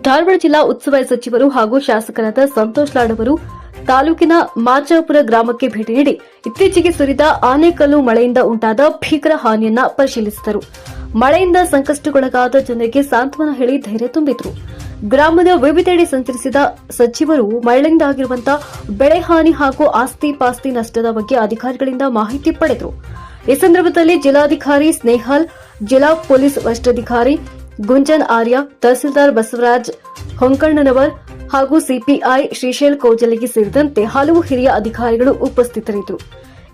ಧಾರವಾಡ ಜಿಲ್ಲಾ ಉಸ್ತುವಾರಿ ಸಚಿವರು ಹಾಗೂ ಶಾಸಕರಾದ ಸಂತೋಷ್ ಲಾಡ್ ಅವರು ತಾಲೂಕಿನ ಮಾಚಾಪುರ ಗ್ರಾಮಕ್ಕೆ ಭೇಟಿ ನೀಡಿ ಇತ್ತೀಚೆಗೆ ಸುರಿದ ಆನೆಕಲ್ಲು ಮಳೆಯಿಂದ ಉಂಟಾದ ಭೀಕರ ಹಾನಿಯನ್ನ ಪರಿಶೀಲಿಸಿದರು. ಮಳೆಯಿಂದ ಸಂಕಷ್ಟಕ್ಕೊಳಗಾದ ಜನರಿಗೆ ಸಾಂತ್ವನ ಹೇಳಿ ಧೈರ್ಯ ತುಂಬಿದರು. ಗ್ರಾಮದ ವಿವಿಧೆಡೆ ಸಂಚರಿಸಿದ ಸಚಿವರು ಮಳೆಯಿಂದಾಗಿರುವಂತಹ ಬೆಳೆ ಹಾನಿ ಹಾಗೂ ಆಸ್ತಿ ಪಾಸ್ತಿ ನಷ್ಟದ ಬಗ್ಗೆ ಅಧಿಕಾರಿಗಳಿಂದ ಮಾಹಿತಿ ಪಡೆದರು. ಈ ಸಂದರ್ಭದಲ್ಲಿ ಜಿಲ್ಲಾಧಿಕಾರಿ ಸ್ನೇಹಲ್, ಜಿಲ್ಲಾ ಪೊಲೀಸ್ ವರಿಷ್ಠಾಧಿಕಾರಿ ಗುಂಜನ್ ಆರ್ಯ, ತಹಸೀಲ್ದಾರ್ ಬಸವರಾಜ್ ಹೊಂಕಣ್ಣನವರ್ ಹಾಗೂ ಸಿಪಿಐ ಶ್ರೀಶೈಲ್ ಕೌಜಲಗಿ ಸೇರಿದಂತೆ ಹಲವು ಹಿರಿಯ ಅಧಿಕಾರಿಗಳು ಉಪಸ್ಥಿತರಿದ್ದರು.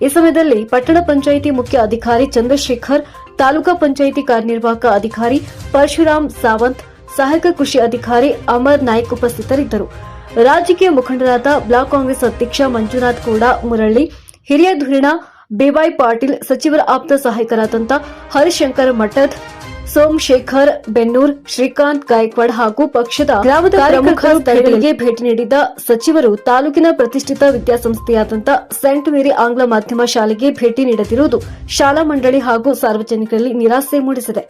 ಈ ಸಮಯದಲ್ಲಿ ಪಟ್ಟಣ ಪಂಚಾಯಿತಿ ಮುಖ್ಯ ಅಧಿಕಾರಿ ಚಂದ್ರಶೇಖರ್, ತಾಲೂಕಾ ಪಂಚಾಯಿತಿ ಕಾರ್ಯನಿರ್ವಾಹಕ ಅಧಿಕಾರಿ ಪರಶುರಾಮ್ ಸಾವಂತ್, ಸಹಾಯಕ ಕೃಷಿ ಅಧಿಕಾರಿ ಅಮರ್ ನಾಯ್ಕ್ ಉಪಸ್ಥಿತರಿದ್ದರು. ರಾಜಕೀಯ ಮುಖಂಡರಾದ ಬ್ಲಾಕ್ ಕಾಂಗ್ರೆಸ್ ಅಧ್ಯಕ್ಷ ಮಂಜುನಾಥ್ ಕೂಡ ಮುರಳ್ಳಿ, ಹಿರಿಯ ಧುರೀಣ ಬಿವೈ ಪಾಟೀಲ್, ಸಚಿವರ ಆಪ್ತ ಸಹಾಯಕರಾದಂಥ ಹರಿಶಂಕರ್ ಮಠದ್, ಸೋಮಶೇಖರ್ ಬೆನ್ನೂರ್, ಶ್ರೀಕಾಂತ್ ಗಾಯಕ್ವಾಡ್ ಹಾಗೂ ಪಕ್ಷದ ಗ್ರಾಮದ ಪ್ರಮುಖ ಸ್ಥಳಗಳಿಗೆ ಭೇಟಿ ನೀಡಿದ ಸಚಿವರು ತಾಲೂಕಿನ ಪ್ರತಿಷ್ಠಿತ ವಿದ್ಯಾಸಂಸ್ಥೆಯಾದಂಥ ಸೆಂಟ್ ಮೇರಿ ಆಂಗ್ಲ ಮಾಧ್ಯಮ ಶಾಲೆಗೆ ಭೇಟಿ ನೀಡದಿರುವುದು ಶಾಲಾ ಮಂಡಳಿ ಹಾಗೂ ಸಾರ್ವಜನಿಕರಲ್ಲಿ ನಿರಾಸೆ ಮೂಡಿಸಿದೆ.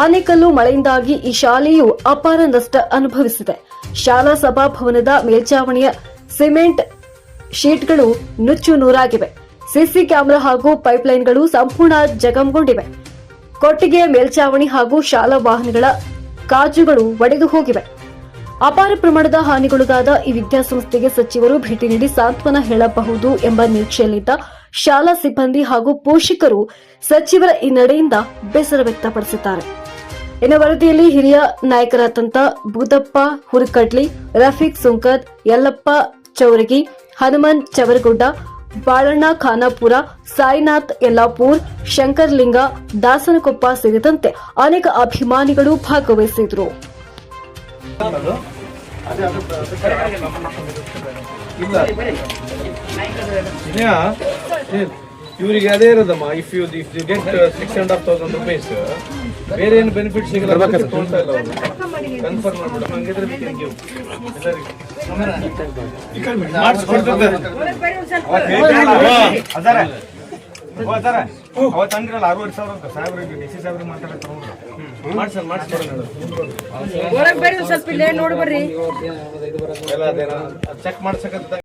ಆನೆಕಲ್ಲು ಮಳೆಯಿಂದಾಗಿ ಈ ಶಾಲೆಯು ಅಪಾರ ನಷ್ಟ ಅನುಭವಿಸಿದೆ. ಶಾಲಾ ಸಭಾಭವನದ ಮೇಲ್ಚಾವಣಿಯ ಸಿಮೆಂಟ್ ಶೀಟ್ಗಳು ನುಚ್ಚು ನೂರಾಗಿವೆ. ಸಿಸಿ ಕ್ಯಾಮೆರಾ ಹಾಗೂ ಪೈಪ್ಲೈನ್ಗಳು ಸಂಪೂರ್ಣ ಜಖಂಗೊಂಡಿವೆ. ಕೊಟ್ಟಿಗೆಯ ಮೇಲ್ಚಾವಣಿ ಹಾಗೂ ಶಾಲಾ ವಾಹನಗಳ ಕಾಜುಗಳು ಒಡೆದು ಹೋಗಿವೆ. ಅಪಾರ ಪ್ರಮಾಣದ ಹಾನಿಗೊಳಗಾದ ಈ ವಿದ್ಯಾಸಂಸ್ಥೆಗೆ ಸಚಿವರು ಭೇಟಿ ನೀಡಿ ಸಾಂತ್ವನ ಹೇಳಬಹುದು ಎಂಬ ನಿರೀಕ್ಷೆಯಲ್ಲಿದ್ದ ಶಾಲಾ ಸಿಬ್ಬಂದಿ ಹಾಗೂ ಪೋಷಕರು ಸಚಿವರ ಈ ನಡೆಯಿಂದ ಬೇಸರ ವ್ಯಕ್ತಪಡಿಸಿದ್ದಾರೆ. ಇನ್ನು ವರದಿಯಲ್ಲಿ ಹಿರಿಯ ನಾಯಕರಾದಂಥ ಬೂದಪ್ಪ ಹುರಕಡ್ಲಿ, ರಫೀಕ್ ಸುಂಕದ್, ಯಲ್ಲಪ್ಪ ಚೌರಗಿ, ಹನುಮನ್ ಚವರಗುಡ್ಡ, ಬಾಳಣ್ಣ ಖಾನಾಪುರ, ಸಾಯಿನಾಥ್ ಯಲ್ಲಾಪುರ್, ಶಂಕರ್ಲಿಂಗ, ದಾಸನಕೊಪ್ಪ ಸೇರಿದಂತೆ ಅನೇಕ ಅಭಿಮಾನಿಗಳು ಭಾಗವಹಿಸಿದರು. ಇವರಿಗೆ ಅದೇ ಇರೋದಮ್ಮ. ಇಫ್ ಯು ಗೆಟ್ 6,500 rupees, ಬೇರೆ ಏನು ಬೆನಿಫಿಟ್ ಸಿಗಲ್ಲ. ತಗೊಳ್ತಾ ಇಲ್ಲ ಅವರು. ಕನ್ಫರ್ಮ್ ಮಾಡ್ಬಿಡು. ಹಂಗಿದ್ರೆ we can give. ಅವತ್ತಂದ್ರಲ್ಲ 6,500 ಸಾಹೇಬ್ರಿಗೆ ಡಿಸಿ ಸಾಹೇಬ್ರಿಗೆ ಮಾತಾಡಕ್ಕೆ ಸ್ವಲ್ಪ ಇಲ್ಲೇ ನೋಡಿ ಬರ್ರಿ. ಎಲ್ಲ ಚೆಕ್ ಮಾಡ್ಸಕ